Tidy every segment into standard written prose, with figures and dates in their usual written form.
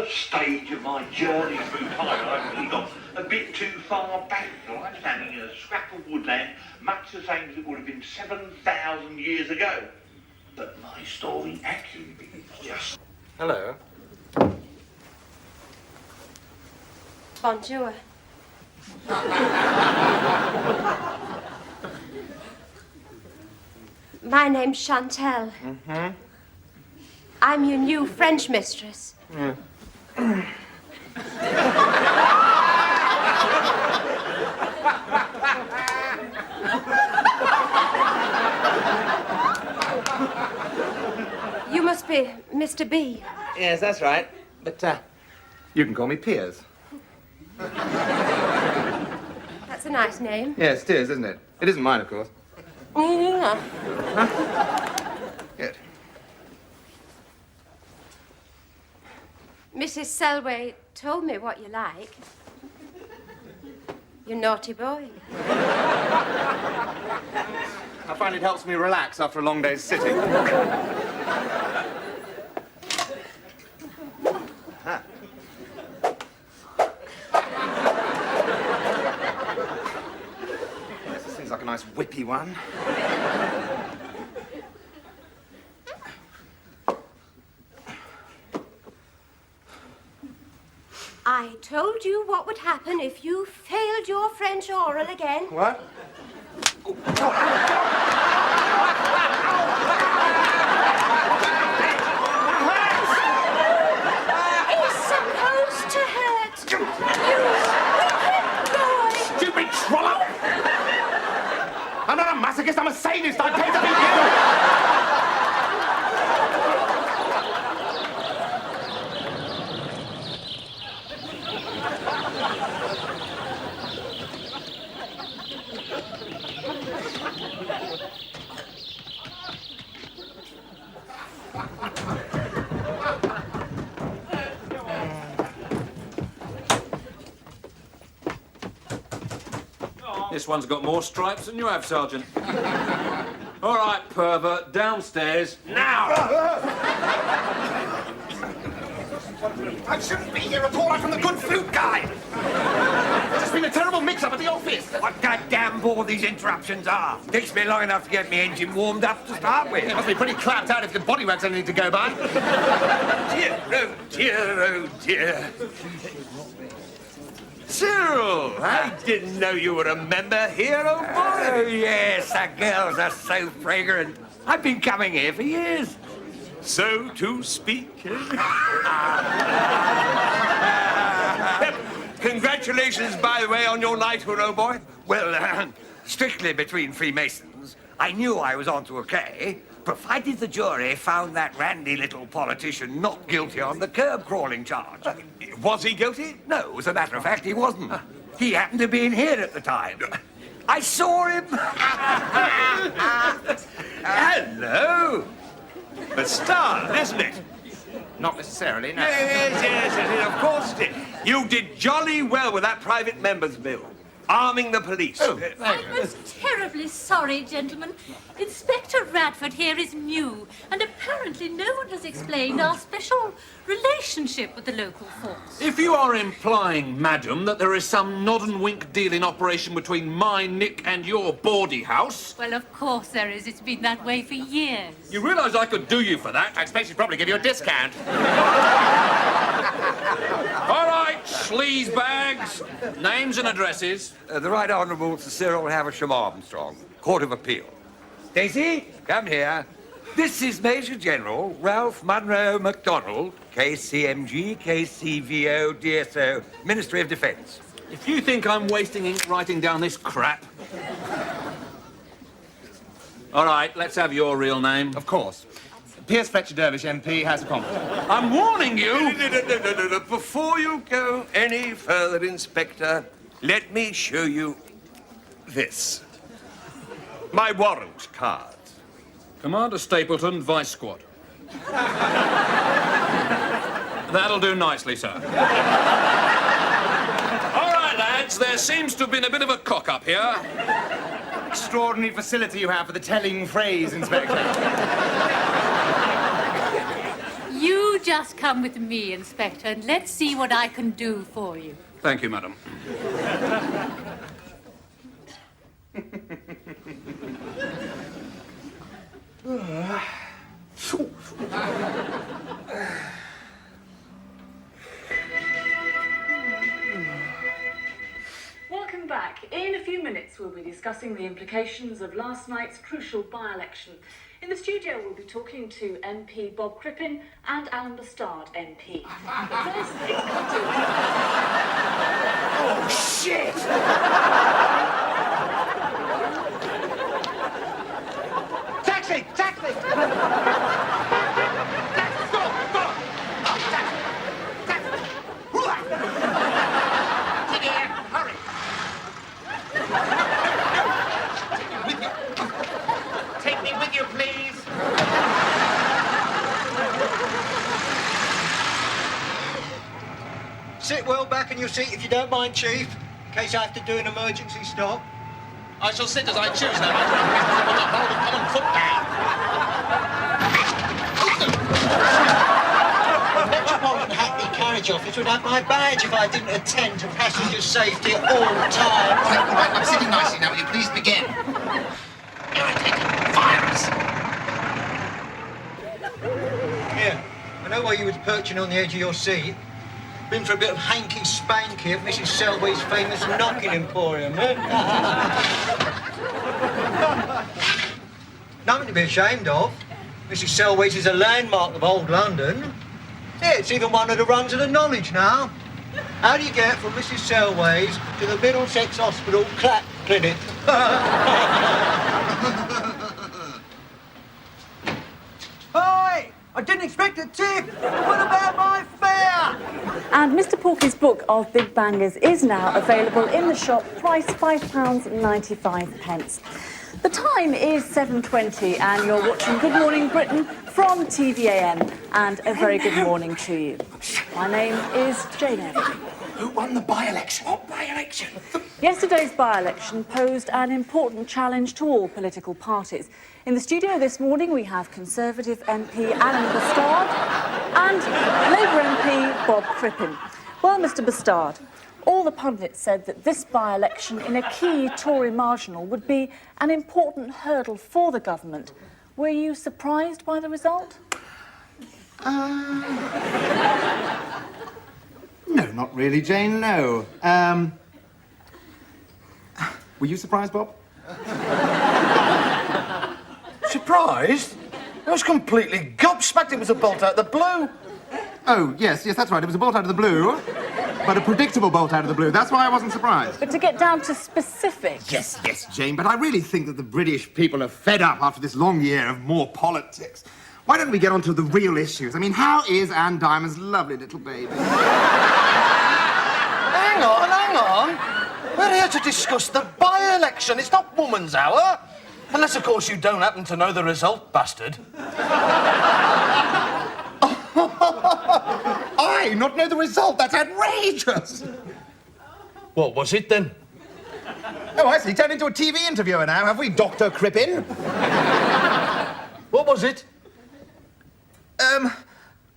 Stage of my journey through time, I really got a bit too far back. I was standing in a scrap of woodland, much the same as it would have been 7,000 years ago. But my story actually begins just... Hello. Bonjour. My name's Chantal. Mm-hmm. I'm your new French mistress. Mm. You must be Mr. B. Yes, that's right. But, you can call me Piers. That's a nice name. Yes, it is, isn't it? It isn't mine, of course. Yeah. Good. Mrs. Selway told me what you like. You naughty boy. I find it helps me relax after a long day's sitting. This seems like a nice whippy one. I told you what would happen if you failed your French oral again. What? It's supposed to hurt. You wicked boy. Stupid swallow! I'm not a masochist, I'm a sadist. I pay to be you. This one's got more stripes than you have, Sergeant. All right, pervert, downstairs, now! I shouldn't be here at all. I'm from the good flute guy. There's just been a terrible mix-up at the office. What goddamn bore these interruptions are. Takes me long enough to get my engine warmed up to start with. It must be pretty clapped out if the bodywork's anything to go by. Dear, oh dear, oh dear. Cyril, I didn't know you were a member here, old boy. Oh, yes, the girls are so fragrant. I've been coming here for years. So to speak. Congratulations, by the way, on your knighthood, old boy. Well, strictly between Freemasons. I knew I was onto a K, provided the jury found that randy little politician not guilty on the curb-crawling charge. Was he guilty? No, as a matter of fact, he wasn't. He happened to be in here at the time. I saw him. Hello. A star, isn't it? Not necessarily, no. Yes, of course it did. You did jolly well with that private member's bill. Arming the police. Oh, I'm most terribly sorry, gentlemen. Inspector Radford here is new, and apparently no one has explained our special relationship with the local force. If you are implying, madam, that there is some nod and wink deal in operation between my Nick and your bawdy house... Well, of course there is. It's been that way for years. You realise I could do you for that? I expect she'd probably give you a discount. All right, sleaze bags, names and addresses. The Right Honourable Sir Cyril Havisham Armstrong, Court of Appeal. Daisy, come here. This is Major General Ralph Munro MacDonald, KCMG, KCVO, DSO, Ministry of Defence. If you think I'm wasting ink writing down this crap... All right, let's have your real name. Of course. Piers Fletcher Dervish, MP, House of Commons. I'm warning you! No. Before you go any further, Inspector, let me show you this. My warrant card. Commander Stapleton, Vice Squad. That'll do nicely, sir. All right, lads, there seems to have been a bit of a cock-up here. Extraordinary facility you have for the telling phrase, Inspector. You just come with me, Inspector, and let's see what I can do for you. Thank you, madam. Welcome back. In a few minutes, we'll be discussing the implications of last night's crucial by-election. In the studio, we'll be talking to MP Bob Crippen and Alan Bastard, MP. But first, it's got to... Oh, shit! Taxi! Taxi! Taxi! Stop! Stop! Oh, taxi! Taxi! Get here! Hurry! Take me with you, please. Sit well back in your seat if you don't mind, Chief, in case I have to do an emergency stop. I shall sit as I choose now. I will not hold a common foot down. The Metropolitan Hackney Carriage Office would have my badge if I didn't attend to passenger safety at all times. All right, I'm sitting nicely now. Will you please begin? Irritating virus. Yeah, I know why you was perching on the edge of your seat. Been for a bit of hanky-spanky at Mrs. Selway's famous knocking emporium, eh? Nothing to be ashamed of. Mrs. Selway's is a landmark of old London. Yeah, it's even one of the runs of the knowledge now. How do you get from Mrs. Selway's to the Middlesex Hospital Clap Clinic? Hi! I didn't expect a tip! What about my fare? And Mr. Porky's book of Big Bangers is now available in the shop, price £5.95. The time is 7:20 and you're watching Good Morning Britain from TVAM, and a very good morning to you. My name is Jane Eyre. Who won the by-election? What by-election? Yesterday's by-election posed an important challenge to all political parties. In the studio this morning we have Conservative MP Alan Bastard and Labour MP Bob Crippen. Well, Mr. Bastard, all the pundits said that this by-election in a key Tory marginal would be an important hurdle for the government. Were you surprised by the result? No, not really, Jane, no. Were you surprised, Bob? Surprised? I was completely gobsmacked. It was a bolt out of the blue. Oh, yes, that's right. It was a bolt out of the blue, but a predictable bolt out of the blue. That's why I wasn't surprised. But to get down to specifics... Yes, Jane, but I really think that the British people are fed up after this long year of more politics. Why don't we get on to the real issues? I mean, how is Anne Diamond's lovely little baby? Hang on. We're here to discuss the by-election. It's not woman's hour. Unless, of course, you don't happen to know the result, bastard. I not know the result? That's outrageous! What was it, then? Oh, I see. Turned into a TV interviewer now, have we, Dr. Crippen? What was it?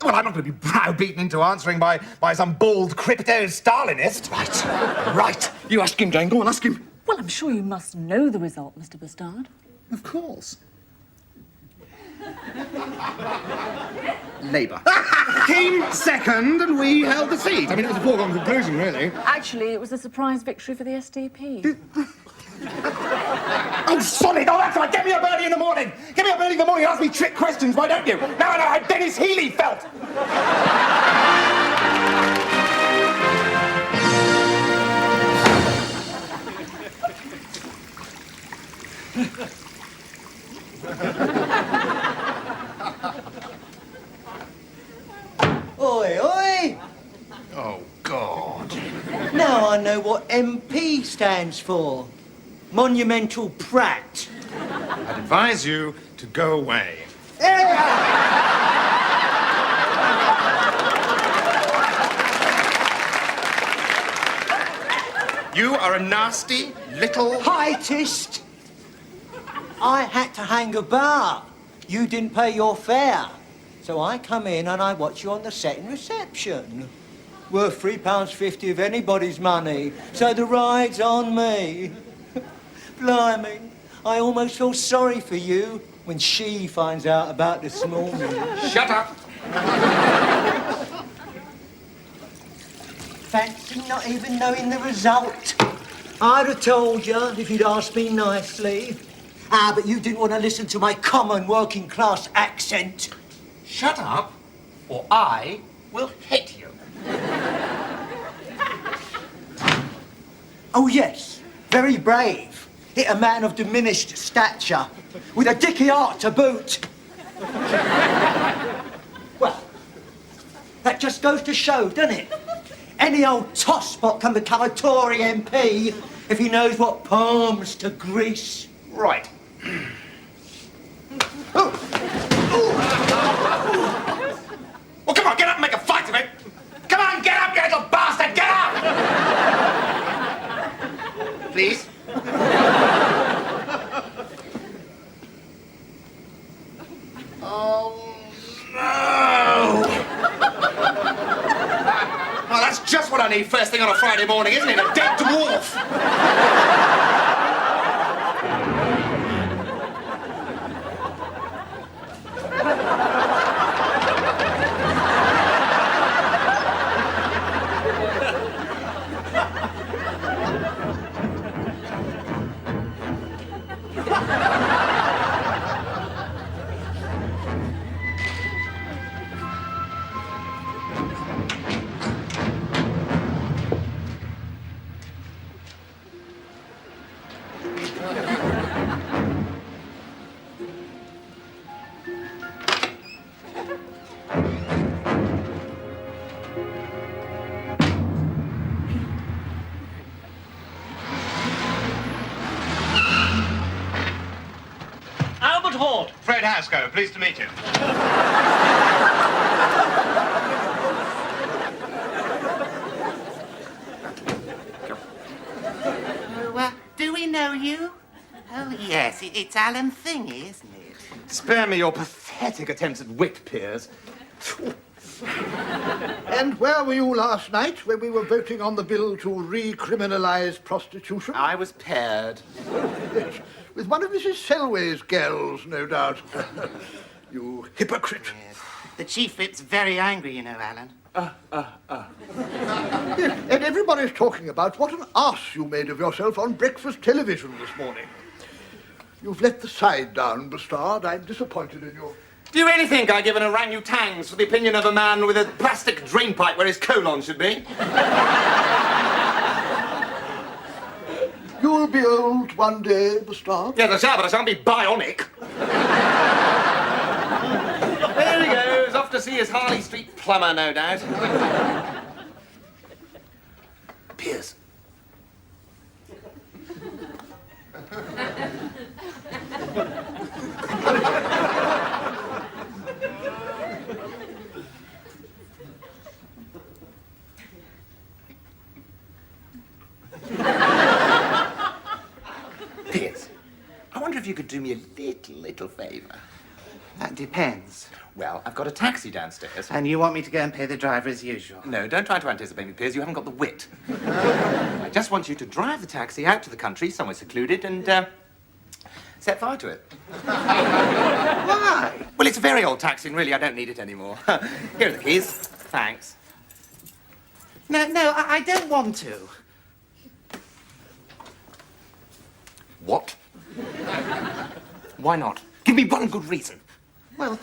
Well, I'm not going to be browbeaten into answering by some bald crypto-Stalinist. Right. You ask him, Jane. Go on, ask him. Well, I'm sure you must know the result, Mr. Bastard. Of course. Labour. Came second and we held the seat. I mean, it was a foregone conclusion, really. Actually, it was a surprise victory for the SDP. Oh, solid! Oh, that's right! Get me up early in the morning! Get me up early in the morning and ask me trick questions, why don't you? Now I know how Dennis Healey felt! Oi, oi! Oh, God. Now I know what MP stands for. Monumental Prat. I'd advise you to to go away. You are a nasty little... Pietist! I had to hang about. You didn't pay your fare. So I come in and I watch you on the second reception. Worth £3.50 of anybody's money. So the ride's on me. Blimey, I almost feel sorry for you when she finds out about this morning. Shut up! Fancy not even knowing the result. I'd have told you if you'd asked me nicely. Ah, but you didn't want to listen to my common working class accent. Shut up, or I will hit you. Oh, yes, very brave. Hit a man of diminished stature, with a dicky heart to boot. Well, that just goes to show, doesn't it? Any old tosspot can become a Tory MP if he knows what palms to grease. Right. Well, come on, get up and make a fight of it! Come on, get up, you little bastard, get up! Please? Oh, no! Oh, that's just what I need first thing on a Friday morning, isn't it? A dead dwarf! Fred Hasco, pleased to meet you. Do we know you? Oh, yes, it's Alan Thingy, isn't it? Spare me your pathetic attempts at wit, Piers. And where were you last night when we were voting on the bill to recriminalise prostitution? I was paired. Yes, with one of Mrs. Selway's girls, no doubt. You hypocrite. Yes. The Chief Whip's very angry, you know, Alan. Yes, and everybody's talking about what an arse you made of yourself on breakfast television this morning. You've let the side down, Bastard. I'm disappointed in you. Do you really think I give an orangutangs for the opinion of a man with a plastic drainpipe where his colon should be? You'll be old one day, Bastard. Yes, I shall, but I shan't be bionic. There he goes, off to see his Harley Street plumber, no doubt. Piers. Piers, I wonder if you could do me a little favour. That depends. Well, I've got a taxi downstairs. And you want me to go and pay the driver as usual? No, don't try to anticipate me, Piers. You haven't got the wit. I just want you to drive the taxi out to the country, somewhere secluded, and, set fire to it. Why? Well, it's a very old taxi, and really, I don't need it anymore. Here are the keys. Thanks. No, I don't want to. What? Why not? Give me one good reason. Well,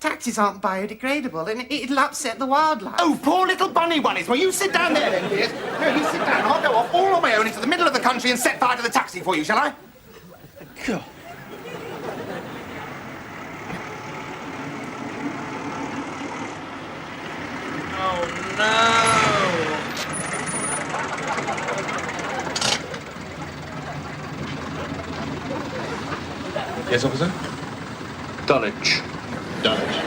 taxis aren't biodegradable, and it'll upset the wildlife. Oh, poor little bunny bunnies. Well, you sit down there then, Piers. No, you sit down. I'll go off all on my own into the middle of the country and set fire to the taxi for you, shall I? God. Oh, no. Yes, officer? Dulwich. Dulwich.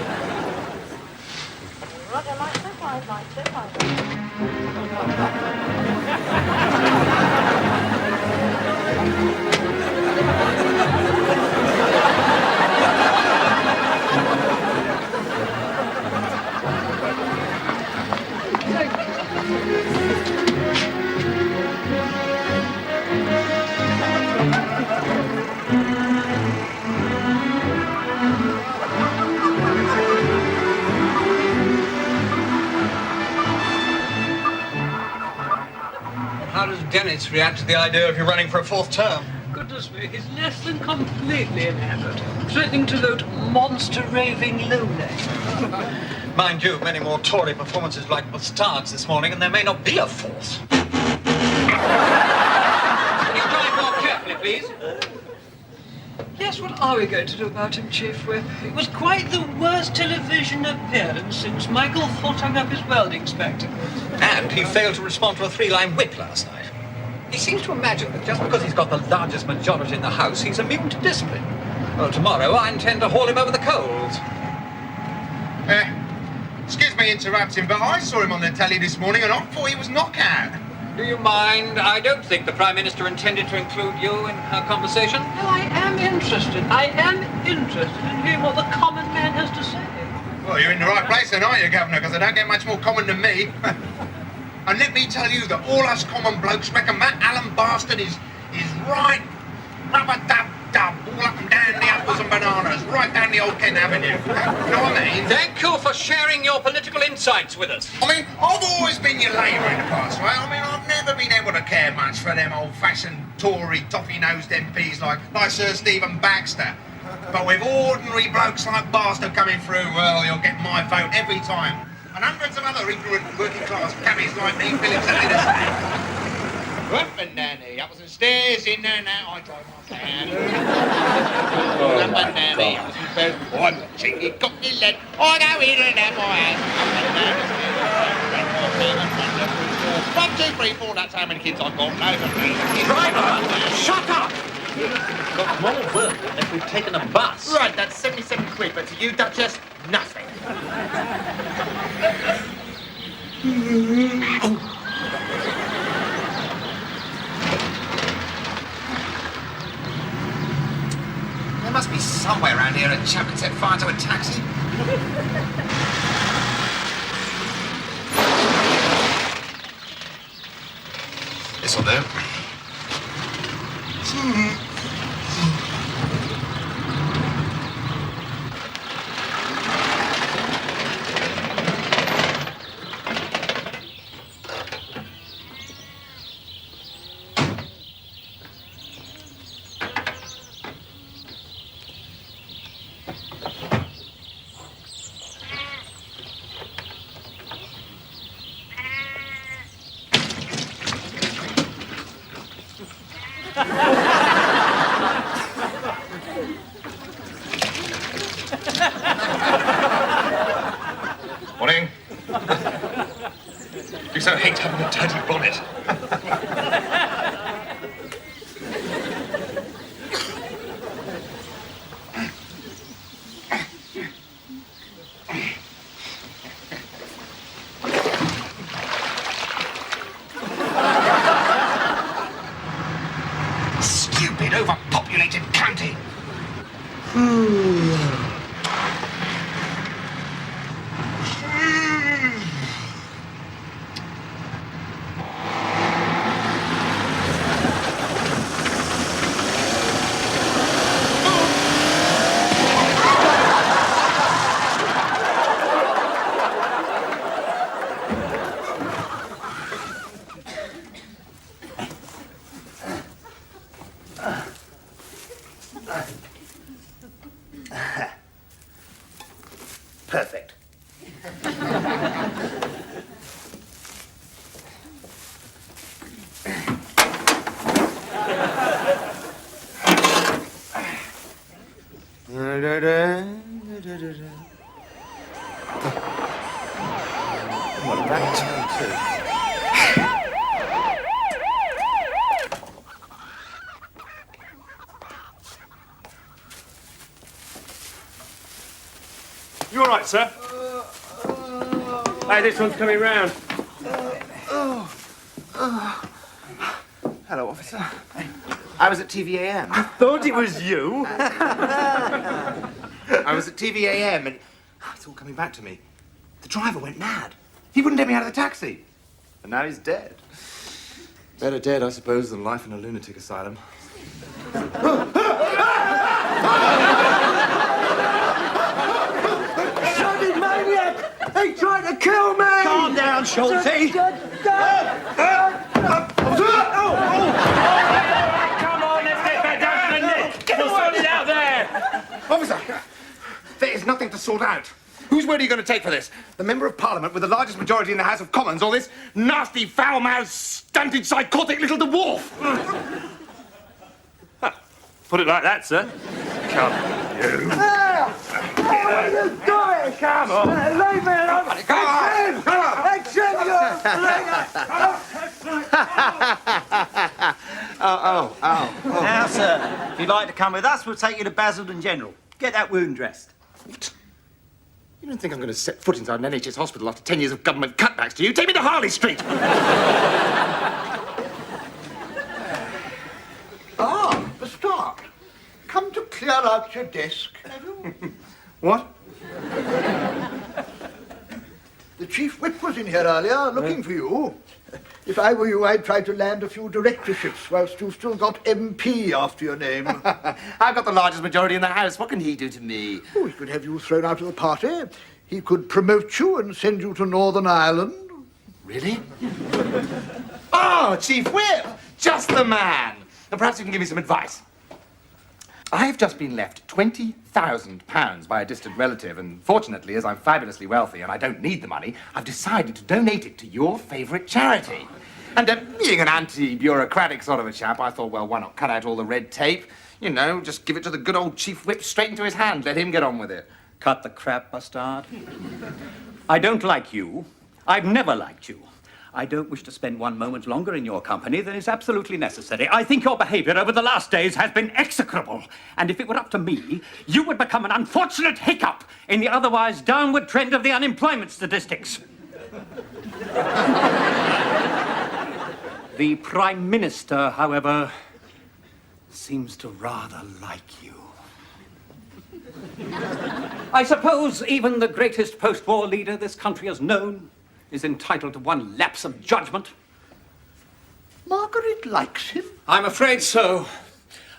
How does Dennis react to the idea of you running for a fourth term? Goodness me, he's less than completely enamored. Threatening to vote monster raving lowlife. Mind you, many more Tory performances like Bastards this morning, and there may not be a fourth. Can you drive more carefully, please? Yes, what are we going to do about him, Chief Whip? It was quite the worst television appearance since Michael Foot hung up his welding spectacles. And he failed to respond to a three-line whip last night. He seems to imagine that just because he's got the largest majority in the House, he's immune to discipline. Well, tomorrow I intend to haul him over the coals. Excuse me interrupting, but I saw him on the telly this morning and I thought he was knockout. Do you mind? I don't think the Prime Minister intended to include you in her conversation. No, I am interested. I am interested in hearing what the common man has to say. Well, you're in the right place then, aren't you, Governor? Because I don't get much more common than me. And let me tell you that all us common blokes reckon that Alan bastard is right rubber-dub-dub all up and down the apples and bananas, right down the old Kent Avenue. You know what I mean? Thank you for sharing your political insights with us. I mean, I've always been your Labour in the past, right? I mean, I've never been able to care much for them old-fashioned Tory, toffee-nosed MPs like Sir Stephen Baxter. But with ordinary blokes like Bastard coming through, well, you'll get my vote every time. And hundreds of other ignorant working-class cabbies like me feel exactly the same. Up and down the uppers and stairs, in and out, I drive my van. Up and down the uppers and stairs, I'm a cheeky cockney lad. I go in and out my house. Up and down the stairs, 1, 2, 3, 4, that's how many kids I've got. Driver, shut up! Got more work than if we've taken a bus. Right, that's 77 quid, but to you, Duchess, nothing. There must be somewhere around here a chap can set fire to a taxi. This'll do. Morning. You so hate having a dirty bonnet. Stupid, overpopulated county. Perfect. Well, that time too. You all right, sir? Hey, this one's coming round. Hello, officer. I was at TVAM. I thought it was you. I was at TVAM and it's all coming back to me. The driver went mad. He wouldn't let me out of the taxi. And now he's dead. Better dead, I suppose, than life in a lunatic asylum. Bloody maniac! He tried to kill me! Calm down, Schulte. Come on, let's get back down to the net. We'll sort it out there. Officer, there is nothing to sort out. Whose word are you going to take for this? The Member of Parliament with the largest majority in the House of Commons, or this nasty, foul-mouthed, stunted, psychotic little dwarf? Put it like that, sir. Come, you. What are you doing? Come on. Leave me alone! Now, sir, if you'd like to come with us, we'll take you to Basildon General. Get that wound dressed. You don't think I'm going to set foot inside an NHS hospital after 10 years of government cutbacks, do you? Take me to Harley Street! Bastard, come to clear out your desk, have you? What? The Chief Whip was in here earlier, looking for you. If I were you, I'd try to land a few directorships whilst you've still got MP after your name. I've got the largest majority in the House. What can he do to me? Oh, he could have you thrown out of the party. He could promote you and send you to Northern Ireland. Really? Oh, Chief Whip! Just the man! And perhaps you can give me some advice. I've just been left £20,000 by a distant relative, and fortunately, as I'm fabulously wealthy and I don't need the money, I've decided to donate it to your favourite charity. And being an anti-bureaucratic sort of a chap, I thought, well, why not cut out all the red tape? You know, just give it to the good old Chief Whip straight into his hand. Let him get on with it. Cut the crap, bastard. I don't like you. I've never liked you. I don't wish to spend one moment longer in your company than is absolutely necessary. I think your behaviour over the last days has been execrable. And if it were up to me, you would become an unfortunate hiccup in the otherwise downward trend of the unemployment statistics. The Prime Minister, however, seems to rather like you. I suppose even the greatest post-war leader this country has known is entitled to one lapse of judgment. Margaret likes him. I'm afraid so.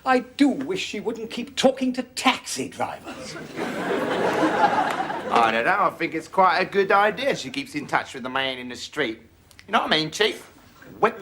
I do wish she wouldn't keep talking to taxi drivers. I don't know, I think it's quite a good idea she keeps in touch with the man in the street. You know what I mean, Chief? Whip.